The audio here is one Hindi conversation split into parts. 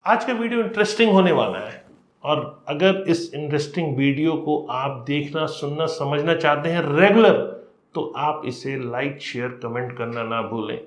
आज का वीडियो इंटरेस्टिंग होने वाला है और अगर इस इंटरेस्टिंग वीडियो को आप देखना, सुनना, समझना चाहते हैं रेगुलर, तो आप इसे लाइक, शेयर, कमेंट करना ना भूलें।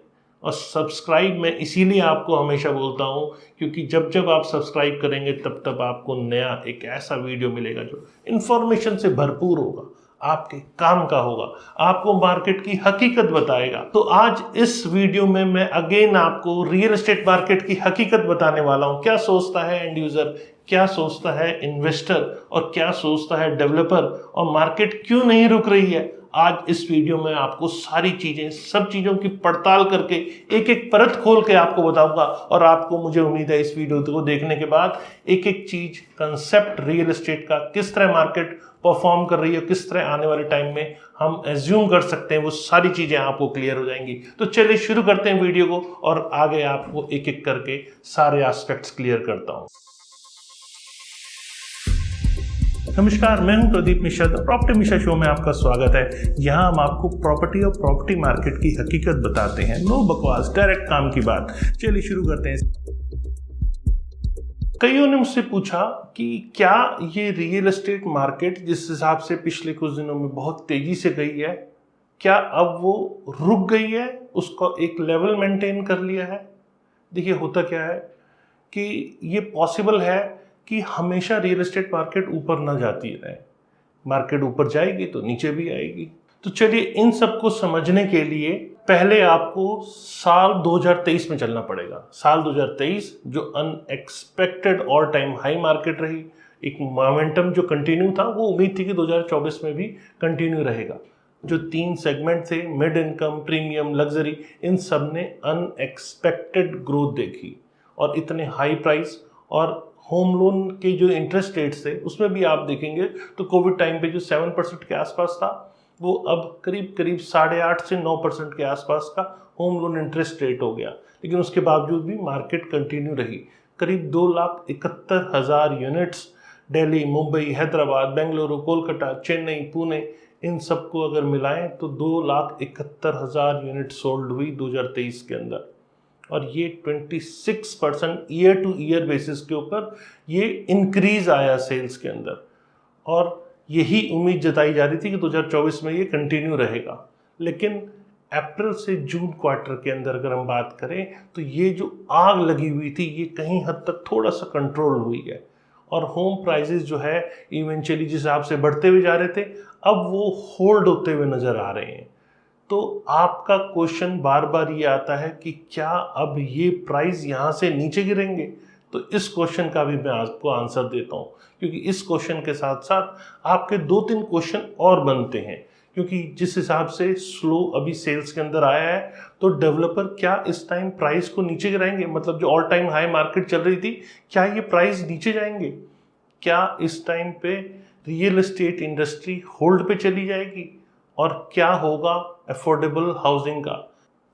और सब्सक्राइब मैं इसीलिए आपको हमेशा बोलता हूं क्योंकि जब जब आप सब्सक्राइब करेंगे तब तब आपको नया एक ऐसा वीडियो मिलेगा जो इंफॉर्मेशन से भरपूर होगा, आपके काम का होगा, आपको मार्केट की हकीकत बताएगा। तो आज इस वीडियो में मैं अगेन आपको रियल एस्टेट मार्केट की हकीकत बताने वाला हूं। क्या सोचता है एंड यूजर, क्या सोचता है इन्वेस्टर और क्या सोचता है डेवलपर, और मार्केट क्यों नहीं रुक रही है। आज इस वीडियो में आपको सारी चीजें, सब चीजों की पड़ताल करके एक एक परत खोल के आपको बताऊंगा। और आपको, मुझे उम्मीद है इस वीडियो को देखने के बाद एक एक चीज, कंसेप्ट रियल एस्टेट का किस तरह मार्केट परफॉर्म कर रही है, किस तरह आने वाले टाइम में हम एज्यूम कर सकते हैं, वो सारी चीजें आपको क्लियर हो जाएंगी। तो चलिए शुरू करते हैं वीडियो को और आगे आपको एक एक करके सारे एस्पेक्ट्स क्लियर करता हूं। नमस्कार, मैं हूं Pradeep Mishra. The property Mishra show में आपका स्वागत है। यहां हम आपको प्रॉपर्टी और प्रॉपर्टी मार्केट की हकीकत बताते हैं। नो बकवास, डायरेक्ट काम की बात। चलिए शुरू करते हैं। कईयों ने मुझसे पूछा कि क्या ये रियल एस्टेट मार्केट जिस हिसाब से पिछले कुछ दिनों में बहुत तेजी से गई है, क्या अब वो रुक गई है, उसको एक लेवल मेंटेन कर लिया है। देखिए, होता क्या है कि ये पॉसिबल है कि हमेशा रियल एस्टेट मार्केट ऊपर ना जाती रहे। मार्केट ऊपर जाएगी तो नीचे भी आएगी। तो चलिए, इन सबको समझने के लिए पहले आपको साल 2023 में चलना पड़ेगा। साल 2023 जो unexpected all time high market रही, एक मोमेंटम जो कंटिन्यू था, वो उम्मीद थी कि 2024 में भी कंटिन्यू रहेगा। जो 3 सेगमेंट थे, मिड इनकम, प्रीमियम, लग्जरी, इन सब ने अनएक्सपेक्टेड ग्रोथ देखी और इतने हाई प्राइस और होम लोन के जो इंटरेस्ट रेट्स थे उसमें भी आप देखेंगे तो कोविड टाइम पे जो 7% के आसपास था, वो अब करीब करीब 8.5 से 9% के आसपास का होम लोन इंटरेस्ट रेट हो गया। लेकिन उसके बावजूद भी मार्केट कंटिन्यू रही। करीब 2,71,000 यूनिट्स दिल्ली, मुंबई, हैदराबाद, बेंगलुरु, कोलकाता, चेन्नई, पुणे, इन सबको अगर मिलाएं तो 2,71,000 यूनिट सोल्ड हुई 2023 के अंदर। और ये 26% ईयर टू ईयर बेसिस के ऊपर ये इंक्रीज आया सेल्स के अंदर। और यही उम्मीद जताई जा रही थी कि 2024 में ये कंटिन्यू रहेगा। लेकिन अप्रैल से जून क्वार्टर के अंदर अगर हम बात करें तो ये जो आग लगी हुई थी, ये कहीं हद तक थोड़ा सा कंट्रोल हुई है। और होम प्राइसेस जो है इवेंचुअली जिस हिसाब से बढ़ते हुए जा रहे थे, अब वो होल्ड होते हुए नजर आ रहे हैं। तो आपका क्वेश्चन बार बार ये आता है कि क्या अब ये प्राइस यहाँ से नीचे गिरेंगे। तो इस क्वेश्चन का भी मैं आपको आंसर देता हूँ, क्योंकि इस क्वेश्चन के साथ साथ आपके 2-3 क्वेश्चन और बनते हैं। क्योंकि जिस हिसाब से स्लो अभी सेल्स के अंदर आया है, तो डेवलपर क्या इस टाइम प्राइस को नीचे गिराएंगे, मतलब जो ऑल टाइम हाई मार्केट चल रही थी, क्या ये प्राइस नीचे जाएंगे। क्या इस टाइम पे रियल एस्टेट इंडस्ट्री होल्ड पे चली जाएगी, और क्या होगा अफोर्डेबल हाउसिंग का।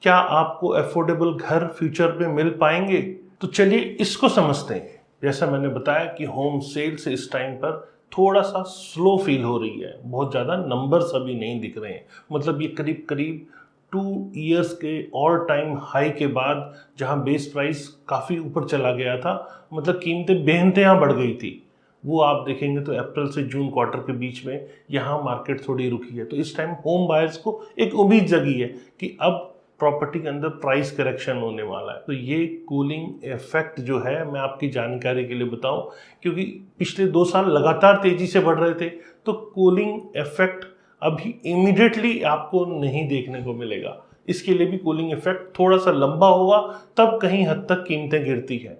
क्या आपको अफोर्डेबल घर फ्यूचर में मिल पाएंगे। तो चलिए इसको समझते हैं। जैसा मैंने बताया कि होम सेल्स इस टाइम पर थोड़ा सा स्लो फील हो रही है, बहुत ज़्यादा नंबर्स अभी नहीं दिख रहे हैं। मतलब ये करीब करीब 2 ईयर्स के ऑल टाइम हाई के बाद, जहां बेस प्राइस काफ़ी ऊपर चला गया था, मतलब कीमतें बेइंतहा बढ़ गई थी, वो आप देखेंगे तो अप्रैल से जून क्वार्टर के बीच में यहाँ मार्केट थोड़ी रुकी है। तो इस टाइम होम बायर्स को एक उम्मीद जगी है कि अब प्रॉपर्टी के अंदर प्राइस करेक्शन होने वाला है। तो ये कूलिंग इफेक्ट जो है, मैं आपकी जानकारी के लिए बताऊं, क्योंकि पिछले 2 साल लगातार तेजी से बढ़ रहे थे, तो कूलिंग इफेक्ट अभी इमीडिएटली आपको नहीं देखने को मिलेगा। इसके लिए भी कूलिंग इफेक्ट थोड़ा सा लंबा होगा, तब कहीं हद तक कीमतें गिरती है।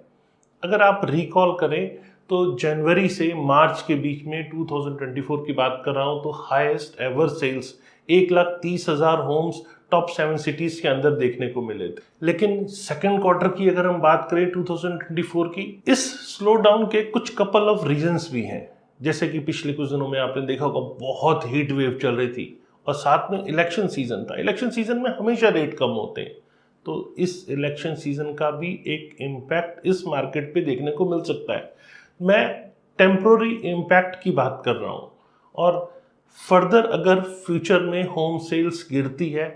अगर आप रिकॉल करें तो जनवरी से मार्च के बीच में 2024 की बात कर रहा हूं, तो highest ever sales 1,30,000 homes top 7 cities के अंदर देखने को मिले थे। लेकिन सेकंड क्वार्टर की अगर हम बात करें 2024 की, इस स्लो डाउन के कुछ कपल ऑफ रीजंस भी हैं। जैसे कि पिछले कुछ दिनों में आपने देखा होगा बहुत हीट वेव चल रही थी, और साथ में इलेक्शन सीजन था। इलेक्शन सीजन में हमेशा रेट कम होते हैं, तो इस इलेक्शन सीजन का भी एक इम्पैक्ट इस मार्केट पे देखने को मिल सकता है। मैं टेम्पोररी इम्पैक्ट की बात कर रहा हूँ। और फर्दर अगर फ्यूचर में होम सेल्स गिरती है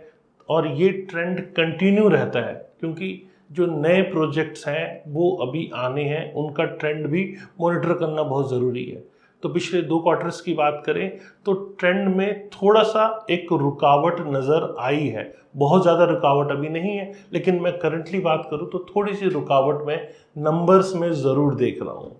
और ये ट्रेंड कंटिन्यू रहता है, क्योंकि जो नए प्रोजेक्ट्स हैं वो अभी आने हैं, उनका ट्रेंड भी मॉनिटर करना बहुत ज़रूरी है। तो पिछले 2 क्वार्टर्स की बात करें तो ट्रेंड में थोड़ा सा एक रुकावट नज़र आई है। बहुत ज़्यादा रुकावट अभी नहीं है, लेकिन मैं करंटली बात करूं तो थोड़ी सी रुकावट मैं नंबर्स में ज़रूर देख रहा हूं।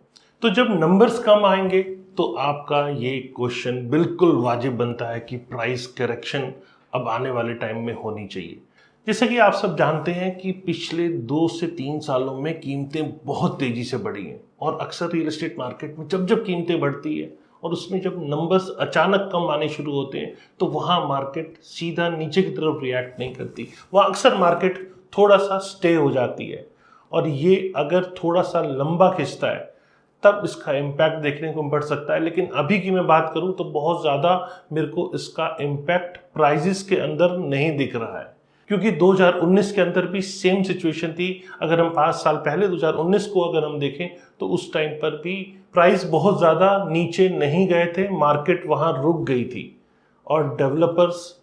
तो जब नंबर्स कम आएंगे तो आपका ये क्वेश्चन बिल्कुल वाजिब बनता है कि प्राइस करेक्शन अब आने वाले टाइम में होनी चाहिए। जैसे कि आप सब जानते हैं कि पिछले 2 से 3 सालों में कीमतें बहुत तेज़ी से बढ़ी हैं, और अक्सर रियल एस्टेट मार्केट में जब जब कीमतें बढ़ती है और उसमें जब नंबर्स अचानक कम आने शुरू होते हैं तो वहाँ मार्केट सीधा नीचे की तरफ रिएक्ट नहीं करती, वहाँ अक्सर मार्केट थोड़ा सा स्टे हो जाती है। और ये अगर थोड़ा सा लंबा खिंचता है तब इसका इम्पैक्ट देखने को बढ़ सकता है। लेकिन अभी की मैं बात करूं तो बहुत ज़्यादा मेरे को इसका इम्पैक्ट प्राइजेस के अंदर नहीं दिख रहा है, क्योंकि 2019 के अंदर भी सेम सिचुएशन थी। अगर हम 5 साल पहले 2019 को अगर हम देखें तो उस टाइम पर भी प्राइस बहुत ज़्यादा नीचे नहीं गए थे, मार्केट वहाँ रुक गई थी। और डेवलपर्स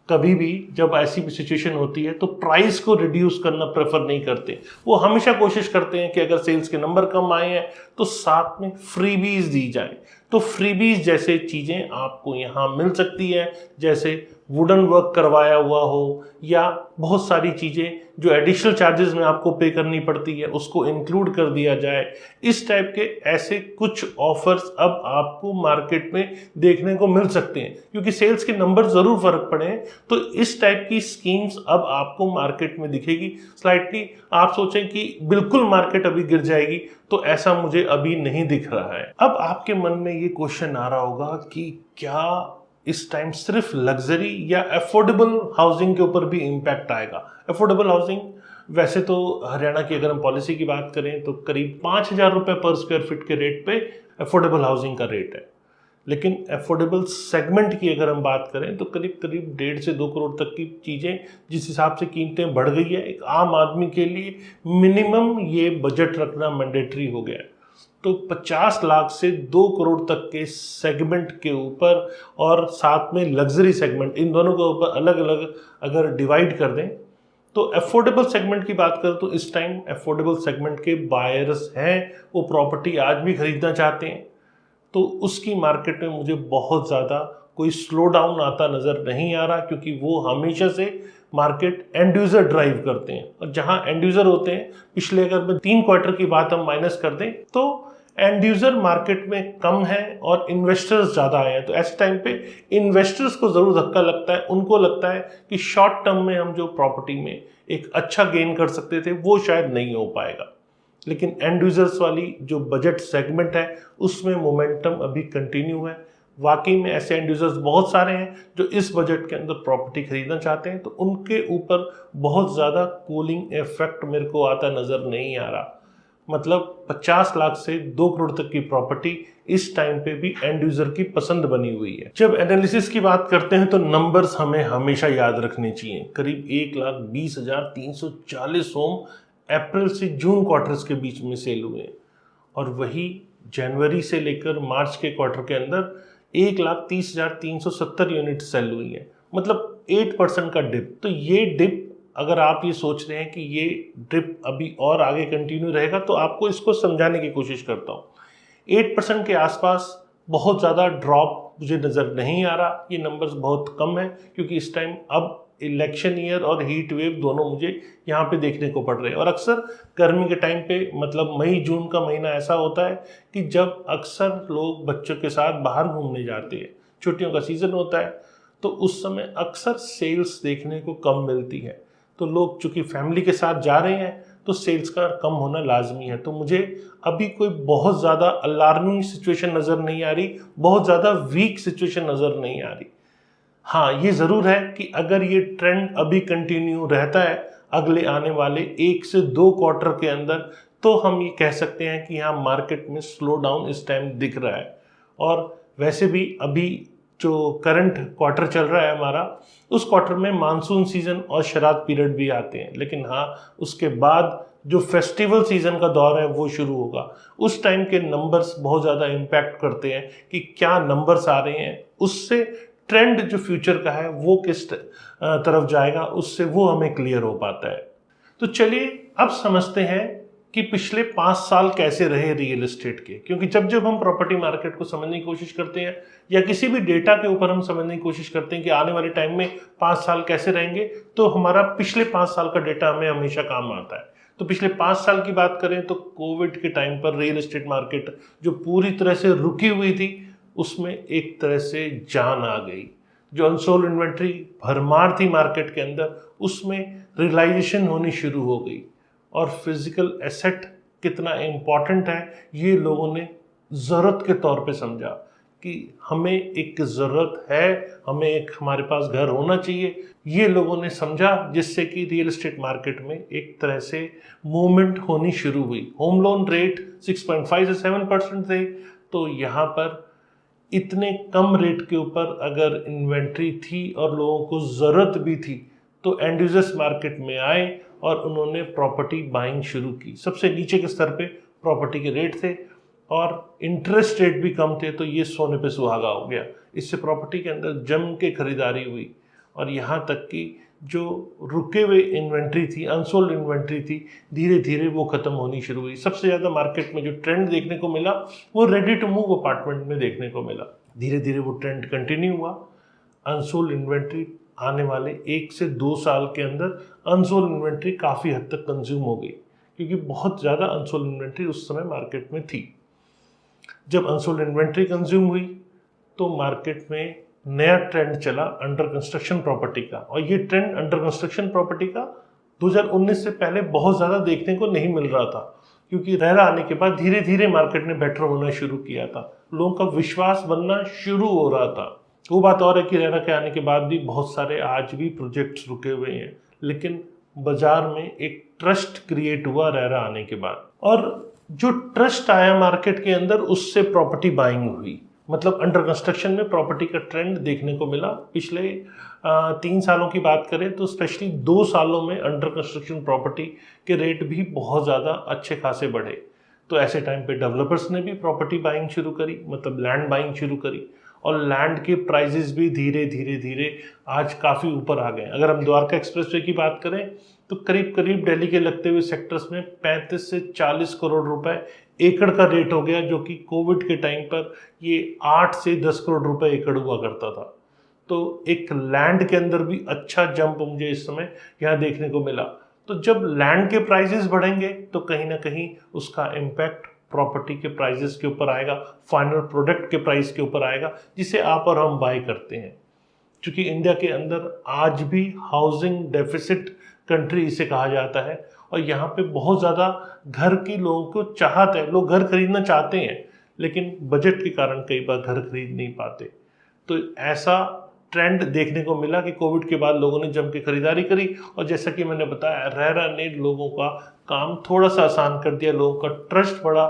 कभी भी जब ऐसी सिचुएशन होती है तो प्राइस को रिड्यूस करना प्रेफर नहीं करते। वो हमेशा कोशिश करते हैं कि अगर सेल्स के नंबर कम आए हैं तो साथ में फ्रीबीज दी जाए। तो फ्रीबीज जैसे चीज़ें आपको यहाँ मिल सकती है, जैसे वुडन वर्क करवाया हुआ हो या बहुत सारी चीज़ें जो एडिशनल चार्जेस में आपको पे करनी पड़ती है उसको इंक्लूड कर दिया जाए। इस टाइप के ऐसे कुछ ऑफर्स अब आपको मार्केट में देखने को मिल सकते हैं, क्योंकि सेल्स के नंबर ज़रूर फर्क पड़े हैं। तो इस टाइप की स्कीम्स अब आपको मार्केट में दिखेगी। स्लाइटली आप सोचें कि बिल्कुल मार्केट अभी गिर जाएगी, तो ऐसा मुझे अभी नहीं दिख रहा है। अब आपके मन में ये क्वेश्चन आ रहा होगा कि क्या इस टाइम सिर्फ लग्जरी या अफोर्डेबल हाउसिंग के ऊपर भी इम्पैक्ट आएगा। अफोर्डेबल हाउसिंग वैसे तो हरियाणा की अगर हम पॉलिसी की बात करें तो करीब 5,000 रुपये पर स्क्वायर फीट के रेट पे अफोर्डेबल हाउसिंग का रेट है। लेकिन अफोर्डेबल सेगमेंट की अगर हम बात करें तो करीब करीब 1.5 से 2 करोड़ तक की चीज़ें, जिस हिसाब से कीमतें बढ़ गई है, एक आम आदमी के लिए मिनिमम ये बजट रखना मैंडेटरी हो गया है। तो 50 लाख से 2 करोड़ तक के सेगमेंट के ऊपर और साथ में लग्जरी सेगमेंट, इन दोनों के ऊपर अलग अलग अगर डिवाइड कर दें तो अफोर्डेबल सेगमेंट की बात करें तो इस टाइम अफोर्डेबल सेगमेंट के बायर्स हैं, वो प्रॉपर्टी आज भी खरीदना चाहते हैं। तो उसकी मार्केट में मुझे बहुत ज़्यादा कोई स्लो डाउन आता नज़र नहीं आ रहा, क्योंकि वो हमेशा से मार्केट एंड यूज़र ड्राइव करते हैं। और जहाँ एंड यूज़र होते हैं, पिछले अगर मैं 3 क्वार्टर की बात हम माइनस कर दें तो एंड यूज़र मार्केट में कम है और इन्वेस्टर्स ज़्यादा आए हैं। तो ऐसे टाइम पे इन्वेस्टर्स को ज़रूर धक्का लगता है, उनको लगता है कि शॉर्ट टर्म में हम जो प्रॉपर्टी में एक अच्छा गेन कर सकते थे वो शायद नहीं हो पाएगा। लेकिन एंड यूजर्स वाली जो बजट सेगमेंट है उसमें मोमेंटम अभी कंटिन्यू है। वाकई में ऐसे एंड यूजर्स बहुत सारे हैं जो इस बजट के अंदर प्रॉपर्टी खरीदना चाहते हैं, तो उनके ऊपर बहुत ज़्यादा कूलिंग इफेक्ट मेरे को आता नज़र नहीं आ रहा। मतलब 50 लाख से 2 करोड़ तक की प्रॉपर्टी इस टाइम पे भी एंड यूजर की पसंद बनी हुई है। जब एनालिसिस की बात करते हैं तो नंबर्स हमें हमेशा याद रखने चाहिए। करीब 1,20,340 होम अप्रैल से जून क्वार्टर्स के बीच में सेल हुए हैं, और वही जनवरी से लेकर मार्च के क्वार्टर के अंदर 1,30,370 यूनिट सेल हुई है। मतलब 8% का डिप। तो ये डिप, अगर आप ये सोच रहे हैं कि ये डिप अभी और आगे कंटिन्यू रहेगा, तो आपको इसको समझाने की कोशिश करता हूँ। 8% के आसपास बहुत ज़्यादा ड्रॉप मुझे नज़र नहीं आ रहा। ये नंबर्स बहुत कम है, क्योंकि इस टाइम अब इलेक्शन ईयर और हीट वेव दोनों मुझे यहाँ पे देखने को पड़ रहे हैं। और अक्सर गर्मी के टाइम पे, मतलब मई जून का महीना ऐसा होता है कि जब अक्सर लोग बच्चों के साथ बाहर घूमने जाते हैं, छुट्टियों का सीज़न होता है, तो उस समय अक्सर सेल्स देखने को कम मिलती है। तो लोग चूँकि फैमिली के साथ जा रहे हैं तो सेल्स का कम होना लाजमी है। तो मुझे अभी कोई बहुत ज़्यादा अलार्मिंग सिचुएशन नज़र नहीं आ रही, बहुत ज़्यादा वीक सिचुएशन नज़र नहीं आ रही। हाँ, ये ज़रूर है कि अगर ये ट्रेंड अभी कंटिन्यू रहता है अगले आने वाले 1 से 2 क्वार्टर के अंदर, तो हम ये कह सकते हैं कि यहाँ मार्केट में स्लो डाउन इस टाइम दिख रहा है। और वैसे भी अभी जो करंट क्वार्टर चल रहा है हमारा, उस क्वार्टर में मानसून सीज़न और शराब पीरियड भी आते हैं। लेकिन हाँ, उसके बाद जो फेस्टिवल सीज़न का दौर है वो शुरू होगा। उस टाइम के नंबर्स बहुत ज़्यादा इम्पैक्ट करते हैं कि क्या नंबर्स आ रहे हैं, उससे ट्रेंड जो फ्यूचर का है वो किस तरफ जाएगा, उससे वो हमें क्लियर हो पाता है। तो चलिए अब समझते हैं कि पिछले 5 साल कैसे रहे रियल एस्टेट के, क्योंकि जब जब हम प्रॉपर्टी मार्केट को समझने की कोशिश करते हैं या किसी भी डेटा के ऊपर हम समझने की कोशिश करते हैं कि आने वाले टाइम में 5 साल कैसे रहेंगे, तो हमारा पिछले 5 साल का डेटा हमें हमेशा काम आता है। तो पिछले 5 साल की बात करें तो कोविड के टाइम पर रियल एस्टेट मार्केट जो पूरी तरह से रुकी हुई थी, उसमें एक तरह से जान आ गई। जो अनसोल्ड इन्वेंट्री भरमार थी मार्केट के अंदर, उसमें रियलाइजेशन होनी शुरू हो गई और फिजिकल एसेट कितना इम्पॉर्टेंट है ये लोगों ने ज़रूरत के तौर पे समझा कि हमें एक ज़रूरत है, हमें एक हमारे पास घर होना चाहिए, ये लोगों ने समझा, जिससे कि रियल एस्टेट मार्केट में एक तरह से मूवमेंट होनी शुरू हुई। होम लोन रेट 6.5 से 7% थे, तो यहाँ पर इतने कम रेट के ऊपर अगर इन्वेंट्री थी और लोगों को ज़रूरत भी थी, तो एंड यूजर्स मार्केट में आए और उन्होंने प्रॉपर्टी बाइंग शुरू की। सबसे नीचे के स्तर पे प्रॉपर्टी के रेट थे और इंटरेस्ट रेट भी कम थे, तो ये सोने पे सुहागा हो गया। इससे प्रॉपर्टी के अंदर जम के खरीदारी हुई और यहाँ तक कि जो रुके हुए इन्वेंट्री थी, अनसोल्ड इन्वेंट्री थी, धीरे धीरे वो ख़त्म होनी शुरू हुई। सबसे ज़्यादा मार्केट में जो ट्रेंड देखने को मिला वो रेडी टू मूव अपार्टमेंट में देखने को मिला। धीरे धीरे वो ट्रेंड कंटिन्यू हुआ। अनसोल्ड इन्वेंट्री आने वाले 1 से 2 साल के अंदर अनसोल्ड इन्वेंट्री काफ़ी हद तक कंज्यूम हो गई, क्योंकि बहुत ज़्यादा अनसोल्ड इन्वेंट्री उस समय मार्केट में थी। जब अनसोल्ड इन्वेंट्री कंज्यूम हुई तो मार्केट में नया ट्रेंड चला अंडर कंस्ट्रक्शन प्रॉपर्टी का, और ये ट्रेंड अंडर कंस्ट्रक्शन प्रॉपर्टी का 2019 से पहले बहुत ज़्यादा देखने को नहीं मिल रहा था, क्योंकि रेरा आने के बाद धीरे धीरे मार्केट ने बेटर होना शुरू किया था, लोगों का विश्वास बनना शुरू हो रहा था। वो बात और है कि रेरा के आने के बाद भी बहुत सारे आज भी प्रोजेक्ट्स रुके हुए हैं, लेकिन बाजार में एक ट्रस्ट क्रिएट हुआ रेरा आने के बाद, और जो ट्रस्ट आया मार्केट के अंदर उससे प्रॉपर्टी बाइंग हुई। मतलब अंडर कंस्ट्रक्शन में प्रॉपर्टी का ट्रेंड देखने को मिला। पिछले 3 सालों की बात करें तो स्पेशली 2 सालों में अंडर कंस्ट्रक्शन प्रॉपर्टी के रेट भी बहुत ज़्यादा अच्छे खासे बढ़े। तो ऐसे टाइम पे डेवलपर्स ने भी प्रॉपर्टी बाइंग शुरू करी, मतलब लैंड बाइंग शुरू करी, और लैंड के प्राइजेस भी धीरे धीरे धीरे आज काफ़ी ऊपर आ गए। अगर हम द्वारका एक्सप्रेसवे की बात करें तो करीब करीब दिल्ली के लगते हुए सेक्टर्स में 35 से 40 करोड़ रुपए एकड़ का रेट हो गया, जो कि कोविड के टाइम पर ये 8 से 10 करोड़ रुपए एकड़ हुआ करता था। तो एक लैंड के अंदर भी अच्छा जंप मुझे इस समय यहाँ देखने को मिला। तो जब लैंड के प्राइजेस बढ़ेंगे तो कहीं ना कहीं उसका इम्पैक्ट प्रॉपर्टी के प्राइजेस के ऊपर आएगा, फाइनल प्रोडक्ट के प्राइस के ऊपर आएगा, जिसे आप और हम बाय करते हैं। क्योंकि इंडिया के अंदर आज भी हाउसिंग डेफिसिट कंट्री इसे कहा जाता है, और यहाँ पे बहुत ज़्यादा घर की लोगों को चाहत है, लोग घर खरीदना चाहते हैं, लेकिन बजट के कारण कई बार घर खरीद नहीं पाते। तो ऐसा ट्रेंड देखने को मिला कि कोविड के बाद लोगों ने जम के खरीदारी करी, और जैसा कि मैंने बताया रेरा ने लोगों का काम थोड़ा सा आसान कर दिया, लोगों का ट्रस्ट बढ़ा,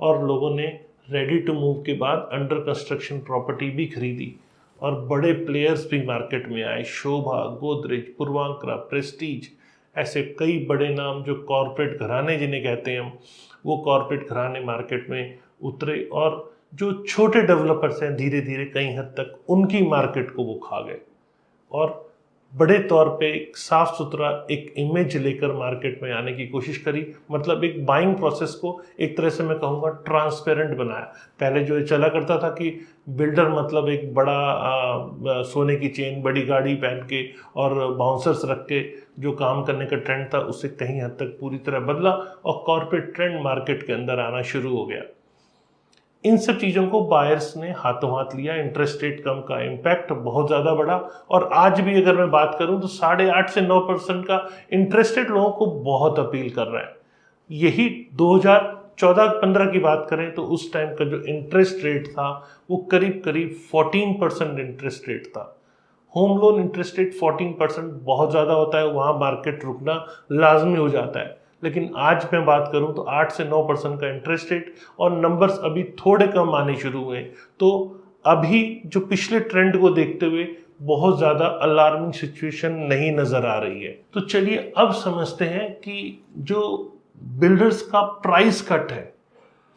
और लोगों ने रेडी टू मूव के बाद अंडर कंस्ट्रक्शन प्रॉपर्टी भी खरीदी, और बड़े प्लेयर्स भी मार्केट में आए। शोभा, गोदरेज, पूर्वांकरा, प्रेस्टीज, ऐसे कई बड़े नाम जो कॉरपोरेट घराने जिन्हें कहते हैं हम, वो कॉरपोरेट घराने मार्केट में उतरे, और जो छोटे डेवलपर्स हैं धीरे धीरे कई हद तक उनकी मार्केट को वो खा गए, और बड़े तौर पे एक साफ सुथरा एक इमेज लेकर मार्केट में आने की कोशिश करी। मतलब एक बाइंग प्रोसेस को एक तरह से मैं कहूँगा ट्रांसपेरेंट बनाया। पहले जो ये चला करता था कि बिल्डर मतलब एक बड़ा सोने की चेन, बड़ी गाड़ी पहन के और बाउंसर्स रख के जो काम करने का ट्रेंड था, उससे कहीं हद तक पूरी तरह बदला और कॉर्पोरेट ट्रेंड मार्केट के अंदर आना शुरू हो गया। इन सब चीज़ों को बायर्स ने हाथों हाथ लिया। इंटरेस्ट रेट कम का इम्पैक्ट बहुत ज़्यादा बढ़ा, और आज भी अगर मैं बात करूं तो 8.5 से 9% का इंटरेस्ट रेट लोगों को बहुत अपील कर रहा है। यही 2014-15 की बात करें तो उस टाइम का जो इंटरेस्ट रेट था वो करीब करीब 14% इंटरेस्ट रेट था। होम लोन इंटरेस्ट रेट 14% बहुत ज़्यादा होता है, वहाँ मार्केट रुकना लाजमी हो जाता है। लेकिन आज मैं बात करूं तो 8 से 9% का इंटरेस्ट रेट, और नंबर्स अभी थोड़े कम आने शुरू हुए। तो अभी जो पिछले ट्रेंड को देखते हुए बहुत ज़्यादा अलार्मिंग सिचुएशन नहीं नज़र आ रही है। तो चलिए अब समझते हैं कि जो बिल्डर्स का प्राइस कट है,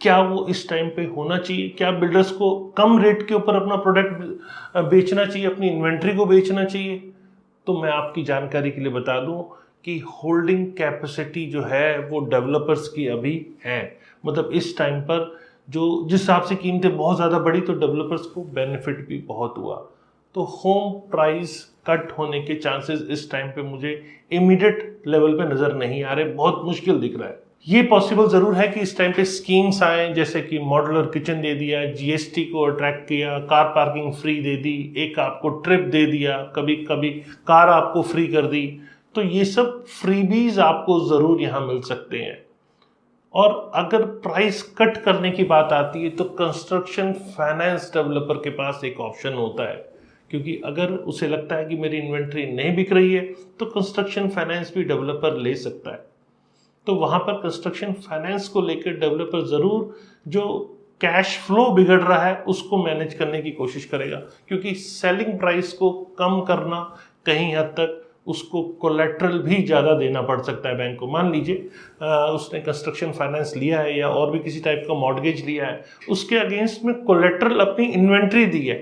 क्या वो इस टाइम पे होना चाहिए? क्या बिल्डर्स को कम रेट के ऊपर अपना प्रोडक्ट बेचना चाहिए, अपनी इन्वेंट्री को बेचना चाहिए? तो मैं आपकी जानकारी के लिए बता दूं कि होल्डिंग कैपेसिटी जो है वो डेवलपर्स की अभी है। मतलब इस टाइम पर जो जिस हिसाब से कीमतें बहुत ज़्यादा बढ़ी तो डेवलपर्स को बेनिफिट भी बहुत हुआ। तो होम प्राइस कट होने के चांसेस इस टाइम पे मुझे इमीडिएट लेवल पे नज़र नहीं आ रहे, बहुत मुश्किल दिख रहा है। ये पॉसिबल ज़रूर है कि इस टाइम पे स्कीम्स आए, जैसे कि मॉड्यूलर किचन दे दिया, जीएसटी को अट्रैक्ट किया, कार पार्किंग फ्री दे दी, एक आपको ट्रिप दे दिया, कभी कभी कार आपको फ्री कर दी। तो ये सब फ्रीबीज आपको ज़रूर यहाँ मिल सकते हैं। और अगर प्राइस कट करने की बात आती है तो कंस्ट्रक्शन फाइनेंस डेवलपर के पास एक ऑप्शन होता है, क्योंकि अगर उसे लगता है कि मेरी इन्वेंट्री नहीं बिक रही है तो कंस्ट्रक्शन फाइनेंस भी डेवलपर ले सकता है। तो वहां पर कंस्ट्रक्शन फाइनेंस को लेकर डेवलपर जरूर जो कैश फ्लो बिगड़ रहा है उसको मैनेज करने की कोशिश करेगा, क्योंकि सेलिंग प्राइस को कम करना कहीं हद तक उसको कोलेट्रल भी ज़्यादा देना पड़ सकता है बैंक को। मान लीजिए उसने कंस्ट्रक्शन फाइनेंस लिया है या और भी किसी टाइप का मॉर्गेज लिया है, उसके अगेंस्ट में कोलेट्रल अपनी इन्वेंट्री दी है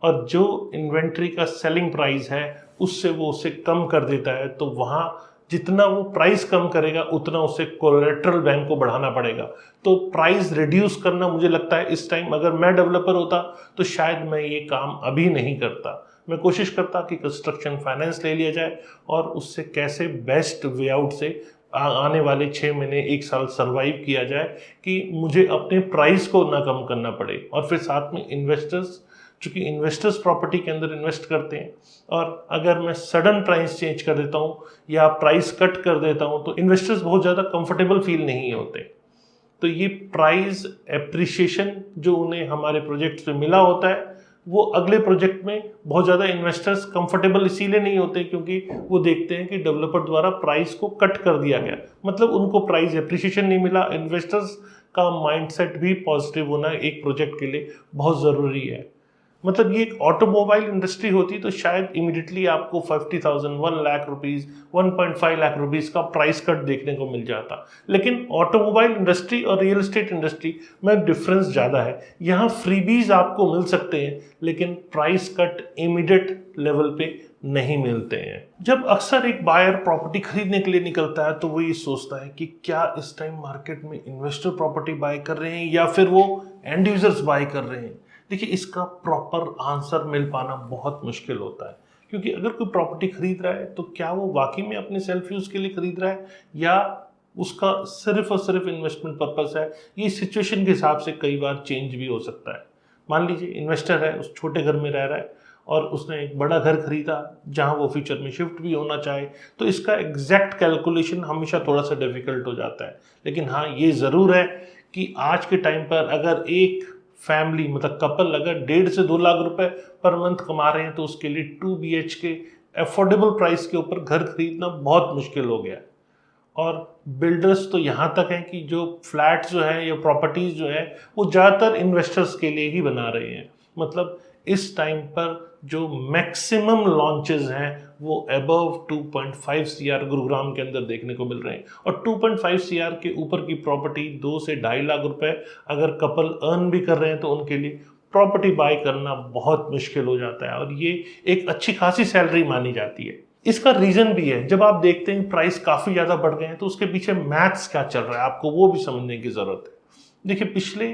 और जो इन्वेंट्री का सेलिंग प्राइस है उससे वो उसे कम कर देता है, तो वहाँ जितना वो प्राइस कम करेगा उतना उसे कोलेट्रल बैंक को बढ़ाना पड़ेगा। तो प्राइस रिड्यूस करना, मुझे लगता है इस टाइम अगर मैं डेवलपर होता तो शायद मैं ये काम अभी नहीं करता। मैं कोशिश करता कि कंस्ट्रक्शन फाइनेंस ले लिया जाए और उससे कैसे बेस्ट वे आउट से आने वाले 6 महीने 1 साल सरवाइव किया जाए कि मुझे अपने प्राइस को ना कम करना पड़े। और फिर साथ में इन्वेस्टर्स, चूँकि इन्वेस्टर्स प्रॉपर्टी के अंदर इन्वेस्ट करते हैं, और अगर मैं सडन प्राइस चेंज कर देता हूँ या प्राइस कट कर देता हूँ तो इन्वेस्टर्स बहुत ज़्यादा कंफर्टेबल फील नहीं होते। तो ये प्राइस एप्रिसिएशन जो उन्हें हमारे प्रोजेक्ट पे मिला होता है वो अगले प्रोजेक्ट में बहुत ज़्यादा इन्वेस्टर्स कंफर्टेबल इसीलिए नहीं होते क्योंकि वो देखते हैं कि डेवलपर द्वारा प्राइस को कट कर दिया गया, मतलब उनको प्राइस एप्रिसिएशन नहीं मिला। इन्वेस्टर्स का माइंडसेट भी पॉजिटिव होना एक प्रोजेक्ट के लिए बहुत ज़रूरी है। मतलब ये एक ऑटोमोबाइल इंडस्ट्री होती तो शायद इमीडिएटली आपको 50,000, 1 लाख रुपीज़, 1.5 लाख रुपीज़ का प्राइस कट देखने को मिल जाता। लेकिन ऑटोमोबाइल इंडस्ट्री और रियल एस्टेट इंडस्ट्री में डिफरेंस ज़्यादा है। यहाँ फ्रीबीज आपको मिल सकते हैं लेकिन प्राइस कट इमीडिएट लेवल पे नहीं मिलते हैं। जब अक्सर एक बायर प्रॉपर्टी खरीदने के लिए निकलता है तो वो ये सोचता है कि क्या इस टाइम मार्केट में इन्वेस्टर प्रॉपर्टी बाय कर रहे हैं या फिर वो एंड यूजर्स बाय कर रहे हैं। देखिए, इसका प्रॉपर आंसर मिल पाना बहुत मुश्किल होता है, क्योंकि अगर कोई प्रॉपर्टी खरीद रहा है तो क्या वो वाकई में अपने सेल्फ यूज़ के लिए खरीद रहा है या उसका सिर्फ और सिर्फ इन्वेस्टमेंट पर्पस है। ये सिचुएशन के हिसाब से कई बार चेंज भी हो सकता है। मान लीजिए इन्वेस्टर है, उस छोटे घर में रह रहा है और उसने एक बड़ा घर खरीदा जहां वो फ्यूचर में शिफ्ट भी होना चाहे, तो इसका एग्जैक्ट कैलकुलेशन हमेशा थोड़ा सा डिफिकल्ट हो जाता है। लेकिन हाँ, ये ज़रूर है कि आज के टाइम पर अगर एक फैमिली, मतलब कपल, अगर 1.5 से 2 लाख रुपए पर मंथ कमा रहे हैं तो उसके लिए 2 BHK एफोर्डेबल प्राइस के ऊपर घर खरीदना बहुत मुश्किल हो गया है। और बिल्डर्स तो यहाँ तक हैं कि जो फ्लैट्स जो है या प्रॉपर्टीज जो है वो ज़्यादातर इन्वेस्टर्स के लिए ही बना रहे हैं। मतलब इस टाइम पर जो मैक्सिमम लॉन्चेस हैं वो अबव 2.5 CR गुरुग्राम के अंदर देखने को मिल रहे हैं, और 2.5 CR के ऊपर की प्रॉपर्टी 2 से 2.5 लाख रुपए अगर कपल अर्न भी कर रहे हैं तो उनके लिए प्रॉपर्टी बाय करना बहुत मुश्किल हो जाता है, और ये एक अच्छी खासी सैलरी मानी जाती है। इसका रीजन भी है, जब आप देखते हैं प्राइस काफ़ी ज़्यादा बढ़ गए हैं तो उसके पीछे मैथ्स क्या चल रहा है आपको वो भी समझने की ज़रूरत है। देखिए, पिछले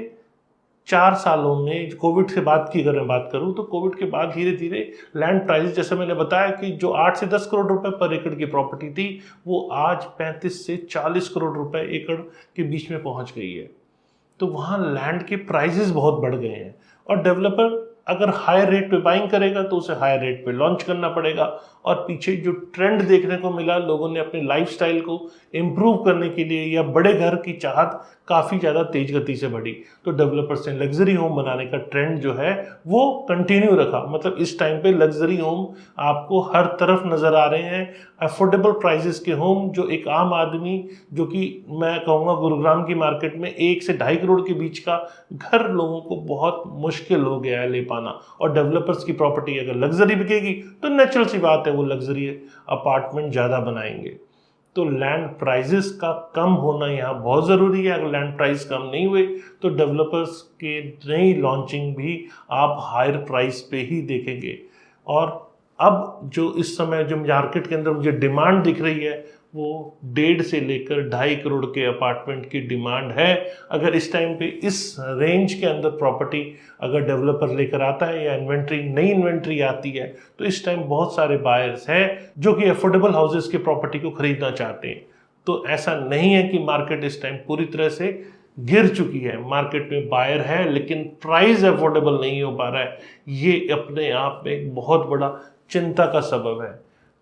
4 सालों में कोविड से बाद की अगर मैं बात करूं तो कोविड के बाद धीरे धीरे लैंड प्राइस, जैसे मैंने बताया कि जो 8 से 10 करोड़ रुपए पर एकड़ की प्रॉपर्टी थी वो आज 35 से 40 करोड़ रुपए एकड़ के बीच में पहुंच गई है। तो वहाँ लैंड के प्राइसेस बहुत बढ़ गए हैं, और डेवलपर अगर हायर रेट पे बाइंग करेगा तो उसे हायर रेट पे लॉन्च करना पड़ेगा। और पीछे जो ट्रेंड देखने को मिला, लोगों ने अपने लाइफस्टाइल को इम्प्रूव करने के लिए या बड़े घर की चाहत काफ़ी ज़्यादा तेज गति से बढ़ी, तो डेवलपर्स ने लग्जरी होम बनाने का ट्रेंड जो है वो कंटिन्यू रखा। मतलब इस टाइम पे लग्जरी होम आपको हर तरफ नज़र आ रहे हैं, अफोर्डेबल प्राइसेस के होम जो एक आम आदमी, जो कि मैं कहूँगा गुरुग्राम की मार्केट में 1 से 2.5 करोड़ के बीच का घर लोगों को बहुत मुश्किल हो गया है ले पाना। और डेवलपर्स की प्रॉपर्टी अगर लग्जरी बिकेगी तो नेचुरल सी बात है वो लग्जरी अपार्टमेंट ज़्यादा बनाएंगे। तो लैंड प्राइजेस का कम होना यहाँ बहुत ज़रूरी है। अगर लैंड प्राइस कम नहीं हुए तो डेवलपर्स के नई लॉन्चिंग भी आप हायर प्राइस पे ही देखेंगे। और अब जो इस समय जो मार्केट के अंदर मुझे डिमांड दिख रही है वो 1.5 से लेकर 2.5 करोड़ के अपार्टमेंट की डिमांड है। अगर इस टाइम पे इस रेंज के अंदर प्रॉपर्टी अगर डेवलपर लेकर आता है या नई इन्वेंट्री आती है तो इस टाइम बहुत सारे बायर्स हैं जो कि अफोर्डेबल हाउसेस की प्रॉपर्टी को खरीदना चाहते हैं। तो ऐसा नहीं है कि मार्केट इस टाइम पूरी तरह से गिर चुकी है, मार्केट में बायर है लेकिन प्राइस अफोर्डेबल नहीं हो पा रहा है। ये अपने आप में एक बहुत बड़ा चिंता का सबब है।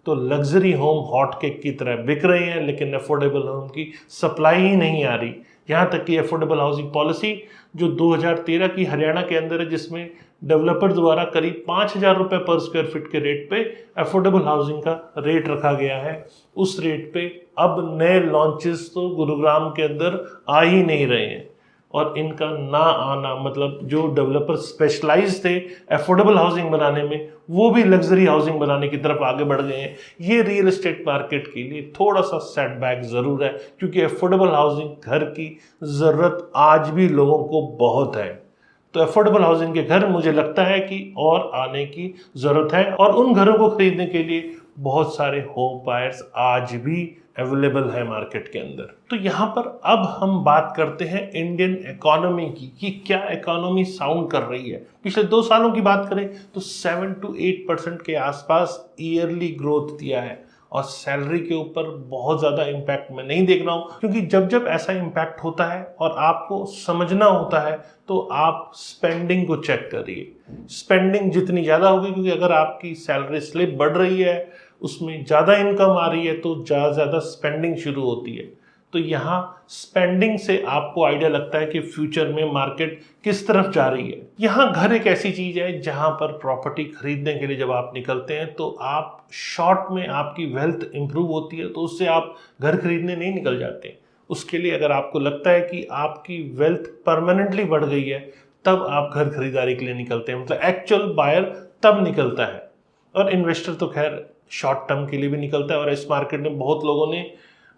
तो लग्जरी होम हॉट केक की तरह बिक रहे हैं लेकिन अफोर्डेबल होम की सप्लाई ही नहीं आ रही। यहाँ तक कि अफोर्डेबल हाउसिंग पॉलिसी जो 2013 की हरियाणा के अंदर है, जिसमें डेवलपर द्वारा करीब 5,000 रुपये पर स्क्वायर फीट के रेट पे अफोर्डेबल हाउसिंग का रेट रखा गया है, उस रेट पे अब नए लॉन्चेस तो गुरुग्राम के अंदर आ ही नहीं रहे हैं। और इनका ना आना मतलब जो डेवलपर स्पेशलाइज थे अफोर्डेबल हाउसिंग बनाने में वो भी लग्जरी हाउसिंग बनाने की तरफ आगे बढ़ गए हैं। ये रियल एस्टेट मार्केट के लिए थोड़ा सा सेटबैक ज़रूर है क्योंकि अफोर्डेबल हाउसिंग घर की ज़रूरत आज भी लोगों को बहुत है। तो अफोर्डेबल हाउसिंग के घर मुझे लगता है कि और आने की ज़रूरत है और उन घरों को खरीदने के लिए बहुत सारे होम बायर्स आज भी अवेलेबल है मार्केट के अंदर। तो यहाँ पर अब हम बात करते हैं इंडियन इकोनॉमी की कि क्या इकोनॉमी साउंड कर रही है। पिछले 2 सालों की बात करें तो 7 to 8% के आसपास ईयरली ग्रोथ दिया है और सैलरी के ऊपर बहुत ज़्यादा इम्पैक्ट मैं नहीं देख रहा हूँ क्योंकि जब जब ऐसा इम्पैक्ट होता है और आपको समझना होता है तो आप स्पेंडिंग को चेक करिए। स्पेंडिंग जितनी ज़्यादा होगी क्योंकि अगर आपकी सैलरी स्लिप बढ़ रही है उसमें ज़्यादा इनकम आ रही है तो ज़्यादा स्पेंडिंग शुरू होती है। तो यहाँ स्पेंडिंग से आपको आइडिया लगता है कि फ्यूचर में मार्केट किस तरफ जा रही है। यहाँ घर एक ऐसी चीज़ है जहाँ पर प्रॉपर्टी खरीदने के लिए जब आप निकलते हैं तो आप शॉर्ट में आपकी वेल्थ इंप्रूव होती है तो उससे आप घर खरीदने नहीं निकल जाते। उसके लिए अगर आपको लगता है कि आपकी वेल्थ परमानेंटली बढ़ गई है तब आप घर खरीदारी के लिए निकलते हैं, मतलब एक्चुअल बायर तब निकलता है। और इन्वेस्टर तो खैर शॉर्ट टर्म के लिए भी निकलता है और इस मार्केट में बहुत लोगों ने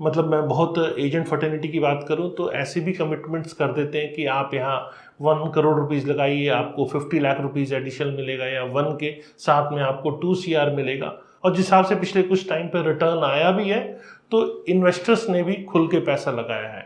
मतलब मैं बहुत एजेंट फर्टिलिटी की बात करूं तो ऐसे भी कमिटमेंट्स कर देते हैं कि आप यहाँ 1 करोड़ रुपीज़ लगाइए आपको 50 लाख रुपीज़ एडिशनल मिलेगा या 1 के साथ में आपको 2 CR मिलेगा। और जिस हिसाब से पिछले कुछ टाइम पर रिटर्न आया भी है तो इन्वेस्टर्स ने भी खुल के पैसा लगाया है।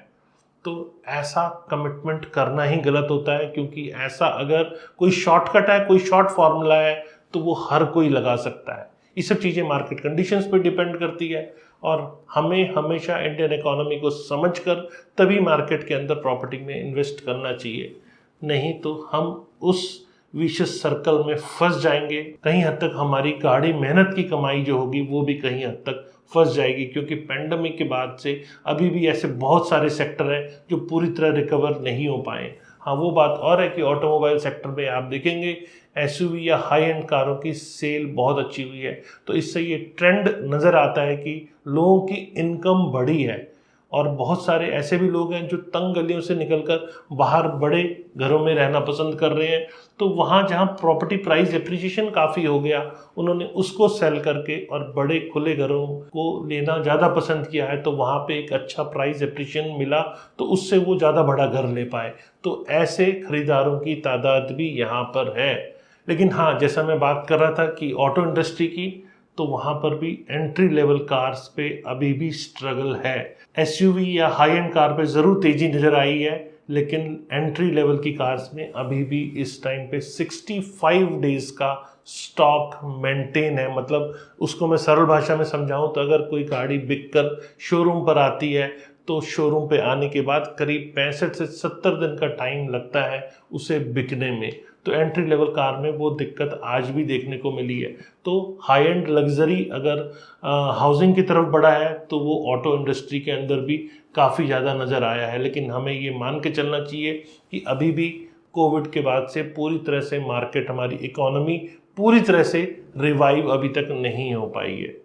तो ऐसा कमिटमेंट करना ही गलत होता है क्योंकि ऐसा अगर कोई शॉर्टकट है, कोई शॉर्ट फार्मूला है तो वो हर कोई लगा सकता है। ये सब चीज़ें मार्केट कंडीशंस पे डिपेंड करती है और हमें हमेशा इंडियन इकोनॉमी को समझकर तभी मार्केट के अंदर प्रॉपर्टी में इन्वेस्ट करना चाहिए, नहीं तो हम उस विशेष सर्कल में फंस जाएंगे। कहीं हद तक हमारी गाढ़ी मेहनत की कमाई जो होगी वो भी कहीं हद तक फंस जाएगी क्योंकि पैंडमिक के बाद से अभी भी ऐसे बहुत सारे सेक्टर हैं जो पूरी तरह रिकवर नहीं हो पाए। हाँ, वो बात और है कि ऑटोमोबाइल सेक्टर में आप देखेंगे एसयूवी या हाई एंड कारों की सेल बहुत अच्छी हुई है। तो इससे ये ट्रेंड नज़र आता है कि लोगों की इनकम बढ़ी है और बहुत सारे ऐसे भी लोग हैं जो तंग गलियों से निकलकर बाहर बड़े घरों में रहना पसंद कर रहे हैं। तो वहाँ जहाँ प्रॉपर्टी प्राइस एप्रिसिएशन काफ़ी हो गया उन्होंने उसको सेल करके और बड़े खुले घरों को लेना ज़्यादा पसंद किया है, तो वहाँ पे एक अच्छा प्राइस एप्रिसिएशन मिला तो उससे वो ज़्यादा बड़ा घर ले पाए। तो ऐसे खरीदारों की तादाद भी यहाँ पर है। लेकिन हाँ, जैसा मैं बात कर रहा था कि ऑटो इंडस्ट्री की, तो वहाँ पर भी एंट्री लेवल कार्स पे अभी भी स्ट्रगल है। एसयूवी या हाई एंड कार पे ज़रूर तेज़ी नज़र आई है लेकिन एंट्री लेवल की कार्स में अभी भी इस टाइम पे 65 डेज का स्टॉक मेंटेन है। मतलब उसको मैं सरल भाषा में समझाऊं तो अगर कोई गाड़ी बिककर शोरूम पर आती है तो शोरूम पे आने के बाद करीब 65 से 70 दिन का टाइम लगता है उसे बिकने में। तो एंट्री लेवल कार में वो दिक्कत आज भी देखने को मिली है। तो हाई एंड लग्जरी अगर हाउसिंग की तरफ बढ़ा है तो वो ऑटो इंडस्ट्री के अंदर भी काफ़ी ज़्यादा नज़र आया है। लेकिन हमें ये मान के चलना चाहिए कि अभी भी कोविड के बाद से पूरी तरह से मार्केट, हमारी इकोनॉमी पूरी तरह से रिवाइव अभी तक नहीं हो पाई है।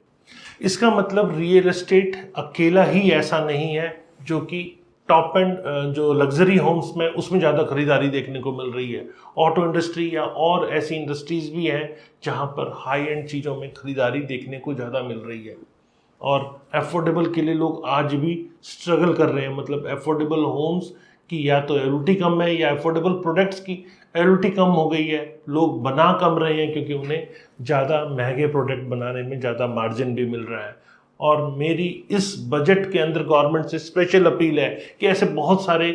इसका मतलब रियल एस्टेट अकेला ही ऐसा नहीं है जो कि टॉप एंड जो लग्जरी होम्स में उसमें ज़्यादा खरीदारी देखने को मिल रही है। ऑटो इंडस्ट्री या और ऐसी इंडस्ट्रीज़ भी हैं जहाँ पर हाई एंड चीज़ों में खरीदारी देखने को ज़्यादा मिल रही है और अफोर्डेबल के लिए लोग आज भी स्ट्रगल कर रहे हैं। मतलब अफोर्डेबल होम्स कि या तो एलयूटी कम है या अफोर्डेबल प्रोडक्ट्स की एलयूटी कम हो गई है, लोग बना कम रहे हैं क्योंकि उन्हें ज़्यादा महंगे प्रोडक्ट बनाने में ज़्यादा मार्जिन भी मिल रहा है। और मेरी इस बजट के अंदर गवर्नमेंट से स्पेशल अपील है कि ऐसे बहुत सारे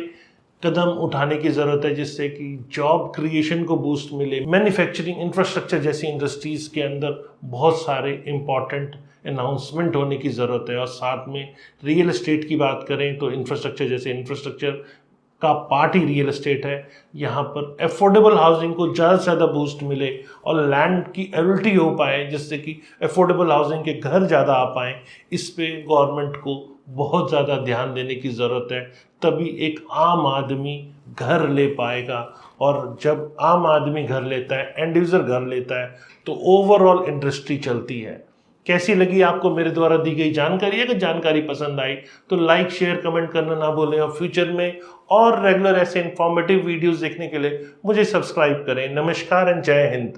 कदम उठाने की ज़रूरत है जिससे कि जॉब क्रिएशन को बूस्ट मिले। मैन्युफैक्चरिंग इंफ्रास्ट्रक्चर जैसी इंडस्ट्रीज़ के अंदर बहुत सारे इम्पॉर्टेंट अनाउंसमेंट होने की ज़रूरत है। और साथ में रियल एस्टेट की बात करें तो इंफ्रास्ट्रक्चर जैसे इंफ्रास्ट्रक्चर का पार्ट ही रियल एस्टेट है। यहाँ पर अफोर्डेबल हाउसिंग को ज़्यादा से ज़्यादा बूस्ट मिले और लैंड की एबिलिटी हो पाए जिससे कि अफोर्डेबल हाउसिंग के घर ज़्यादा आ पाएँ। इस पे गवर्नमेंट को बहुत ज़्यादा ध्यान देने की ज़रूरत है, तभी एक आम आदमी घर ले पाएगा। और जब आम आदमी घर लेता है, एंड यूज़र घर लेता है, तो ओवरऑल इंडस्ट्री चलती है। कैसी लगी आपको मेरे द्वारा दी गई जानकारी? अगर जानकारी पसंद आई तो लाइक शेयर कमेंट करना ना भूलें और फ्यूचर में और रेगुलर ऐसे इंफॉर्मेटिव वीडियोस देखने के लिए मुझे सब्सक्राइब करें। नमस्कार एंड जय हिंद।